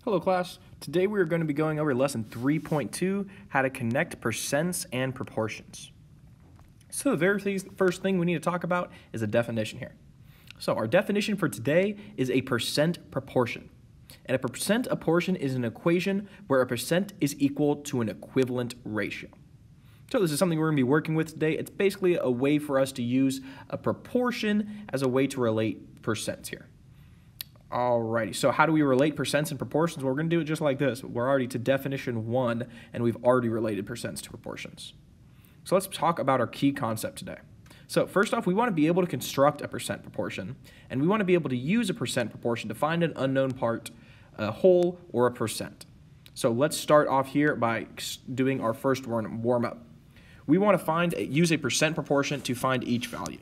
Hello class, today we are going to be going over lesson 3.2, how to connect percents and proportions. So the very first thing we need to talk about is a definition here. So our definition for today is a percent proportion. And a percent proportion is an equation where a percent is equal to an equivalent ratio. So this is something we're going to be working with today. It's basically a way for us to use a proportion as a way to relate percents here. Alrighty, so how do we relate percents and proportions? Well, we're going to do it just like this. We're already to definition 1, and we've already related percents to proportions. So let's talk about our key concept today. So first off, we want to be able to construct a percent proportion, and we want to be able to use a percent proportion to find an unknown part, a whole, or a percent. So let's start off here by doing our first warm-up. We want to use a percent proportion to find each value.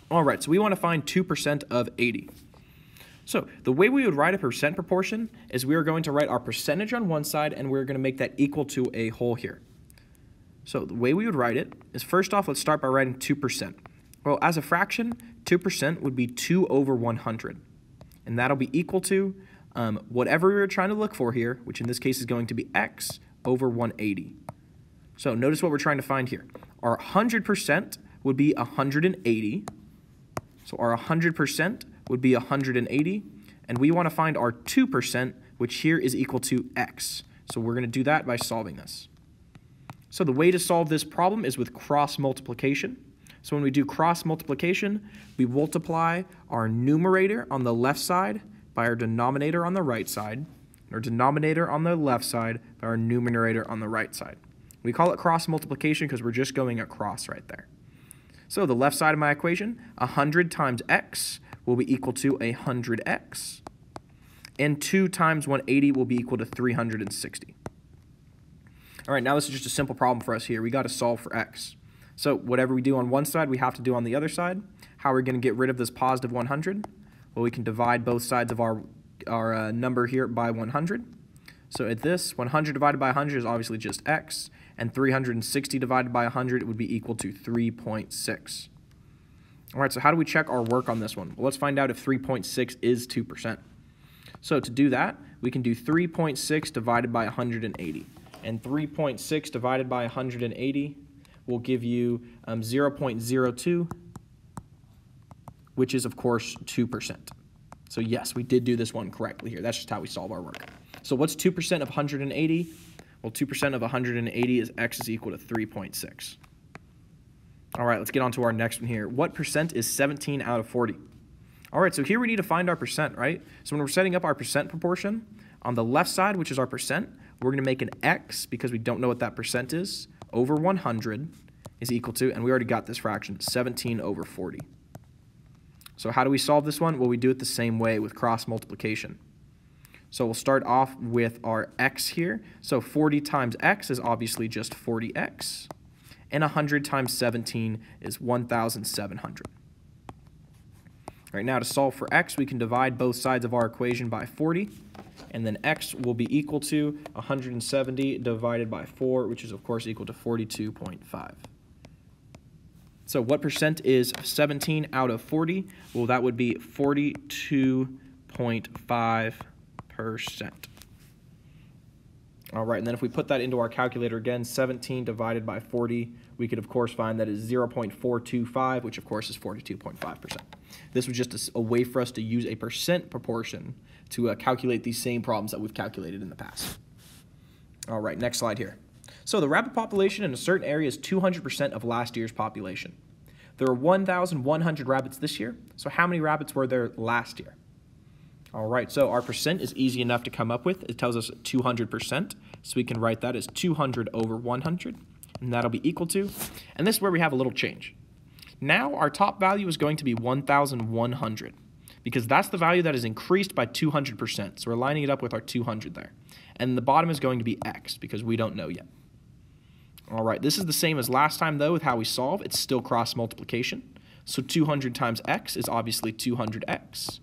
Alright, so we want to find 2% of 80. So the way we would write a percent proportion is we are going to write our percentage on one side and we're going to make that equal to a whole here. So the way we would write it is, first off, let's start by writing 2%. Well, as a fraction, 2% would be 2 over 100. And that'll be equal to whatever we were trying to look for here, which in this case is going to be x over 180. So notice what we're trying to find here. Our 100% would be 180. So our 100% would be 180, and we want to find our 2%, which here is equal to x. So we're going to do that by solving this. So the way to solve this problem is with cross multiplication. So when we do cross multiplication, we multiply our numerator on the left side by our denominator on the right side, and our denominator on the left side by our numerator on the right side. We call it cross multiplication because we're just going across right there. So the left side of my equation, 100 times x will be equal to 100x, and 2 times 180 will be equal to 360. All right, now this is just a simple problem for us here. We got to solve for x. So whatever we do on one side, we have to do on the other side. How are we going to get rid of this positive 100? Well, we can divide both sides of our number here by 100. So at this, 100 divided by 100 is obviously just x, and 360 divided by 100 would be equal to 3.6. All right, so how do we check our work on this one? Well, let's find out if 3.6 is 2%. So to do that, we can do 3.6 divided by 180. And 3.6 divided by 180 will give you 0.02, which is, of course, 2%. So yes, we did do this one correctly here. That's just how we solve our work. So what's 2% of 180? Well, 2% of 180 is x is equal to 3.6. All right, let's get on to our next one here. What percent is 17 out of 40? All right, so here we need to find our percent, right? So when we're setting up our percent proportion, on the left side, which is our percent, we're going to make an x, because we don't know what that percent is, over 100 is equal to, and we already got this fraction, 17 over 40. So how do we solve this one? Well, we do it the same way with cross multiplication. So we'll start off with our x here. So 40 times x is obviously just 40x. And 100 times 17 is 1,700. All right, now to solve for x, we can divide both sides of our equation by 40. And then x will be equal to 170 divided by 4, which is, of course, equal to 42.5. So what percent is 17 out of 40? Well, that would be 42.5%. All right, and then if we put that into our calculator again, 17 divided by 40, we could, of course, find that is 0.425, which, of course, is 42.5%. This was just a way for us to use a percent proportion to calculate these same problems that we've calculated in the past. All right, next slide here. So the rabbit population in a certain area is 200% of last year's population. There are 1,100 rabbits this year, so how many rabbits were there last year? All right, so our percent is easy enough to come up with. It tells us 200%, so we can write that as 200 over 100, and that'll be equal to, and this is where we have a little change. Now our top value is going to be 1,100, because that's the value that is increased by 200%, so we're lining it up with our 200 there. And the bottom is going to be x, because we don't know yet. All right, this is the same as last time, though, with how we solve. It's still cross multiplication. So 200 times x is obviously 200x.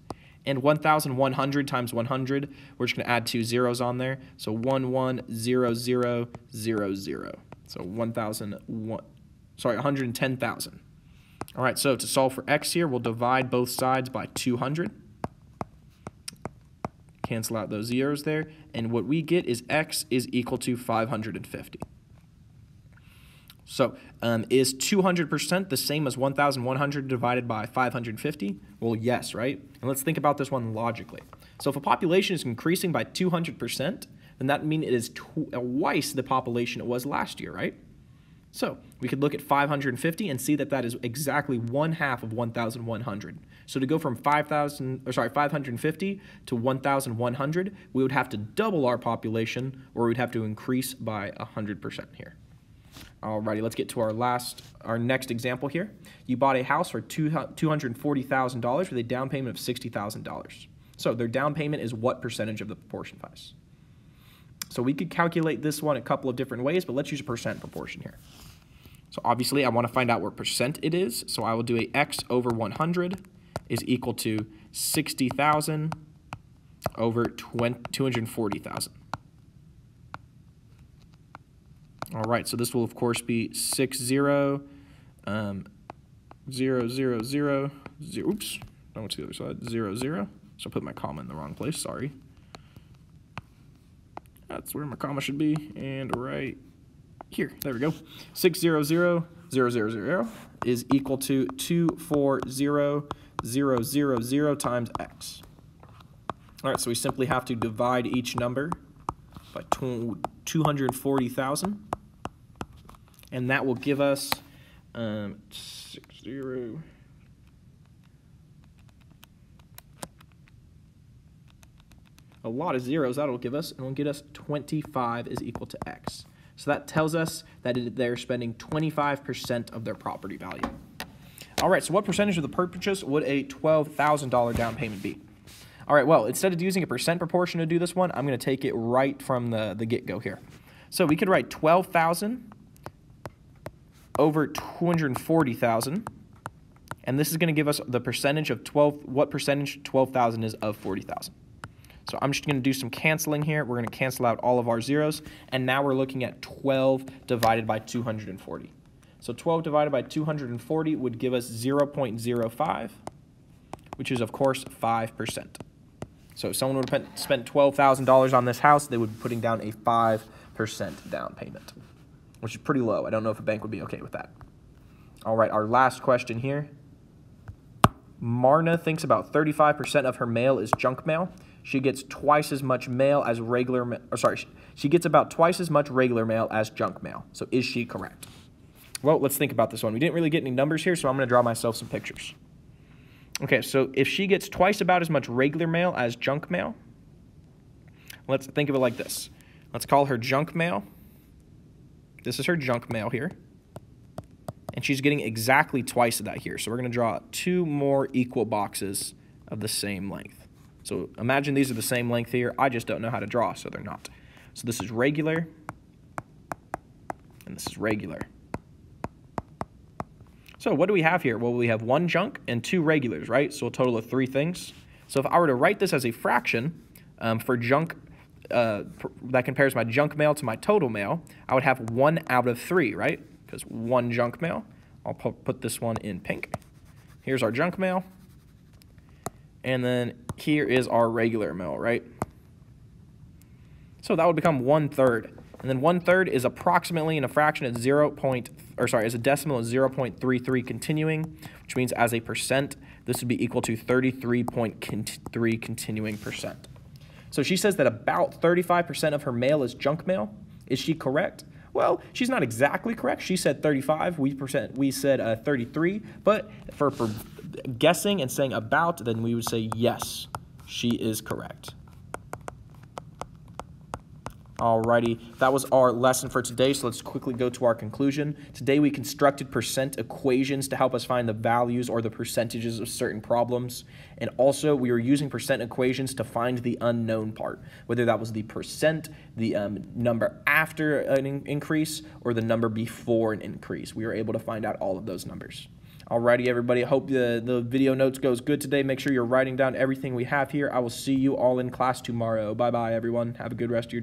And 1,100 times 100, we're just going to add 2 zeros on there. So 110,000. So 110,000. All right, so to solve for x here, we'll divide both sides by 200. Cancel out those zeros there, and what we get is x is equal to 550. So is 200% the same as 1,100 divided by 550? Well, yes, right? And let's think about this one logically. So if a population is increasing by 200%, then that means it is twice the population it was last year, right? So we could look at 550 and see that that is exactly 1/2 of 1,100. So to go from 550 to 1,100, we would have to double our population, or we'd have to increase by 100% here. Alrighty, let's get to our next example here. You bought a house for $240,000 with a down payment of $60,000. So their down payment is what percentage of the proportion price? So we could calculate this one a couple of different ways, but let's use a percent proportion here. So obviously I want to find out what percent it is, so I will do a x over 100 is equal to 60,000 over 240,000. All right, so this will of course be 0, 0, 0, 0, 0, oops, I went to the other side, 0, 0. So I put my comma in the wrong place, sorry. That's where my comma should be, and right here, there we go. 600, 000 is equal to 240,000 times x. All right, so we simply have to divide each number by 240,000, and that will give us 60. A lot of zeros that'll give us, and will get us 25 is equal to x. So that tells us that they're spending 25% of their property value. All right, so what percentage of the purchase would a $12,000 down payment be? All right, well, instead of using a percent proportion to do this one, I'm going to take it right from the get-go here. So we could write 12,000 over 240,000, and this is going to give us the percentage of what percentage 12,000 is of 40,000. So I'm just going to do some canceling here. We're going to cancel out all of our zeros, and now we're looking at 12 divided by 240. So 12 divided by 240 would give us 0.05, which is, of course, 5%. So if someone would have spent $12,000 on this house, they would be putting down a 5% down payment, which is pretty low. I don't know if a bank would be okay with that. All right, our last question here. Marna thinks about 35% of her mail is junk mail. She gets twice as much mail as she gets about twice as much regular mail as junk mail. So is she correct? Well, let's think about this one. We didn't really get any numbers here, so I'm going to draw myself some pictures. Okay, so if she gets twice about as much regular mail as junk mail, let's think of it like this. Let's call her junk mail. This is her junk mail here. And she's getting exactly twice of that here. So we're going to draw 2 more equal boxes of the same length. So imagine these are the same length here. I just don't know how to draw, so they're not. So this is regular, and this is regular. So what do we have here? Well, we have 1 junk and 2 regulars, right? So a total of 3 things. So if I were to write this as a fraction for junk, that compares my junk mail to my total mail, I would have 1 out of 3, right? Because 1 junk mail. I'll put this one in pink. Here's our junk mail. And then here is our regular mail, right? So that would become 1/3. And then 1/3 is approximately in a fraction at as a decimal at 0.33 continuing, which means as a percent, this would be equal to 33.3 continuing percent. So she says that about 35% of her mail is junk mail. Is she correct? Well, she's not exactly correct. She said 35, we said 33, but for guessing and saying about, then we would say yes, she is correct. Alrighty, that was our lesson for today, so let's quickly go to our conclusion. Today we constructed percent equations to help us find the values or the percentages of certain problems, and also we were using percent equations to find the unknown part, whether that was the percent, the number after an increase, or the number before an increase. We were able to find out all of those numbers. Alrighty, everybody, I hope the video notes goes good today. Make sure you're writing down everything we have here. I will see you all in class tomorrow. Bye-bye, everyone. Have a good rest of your day.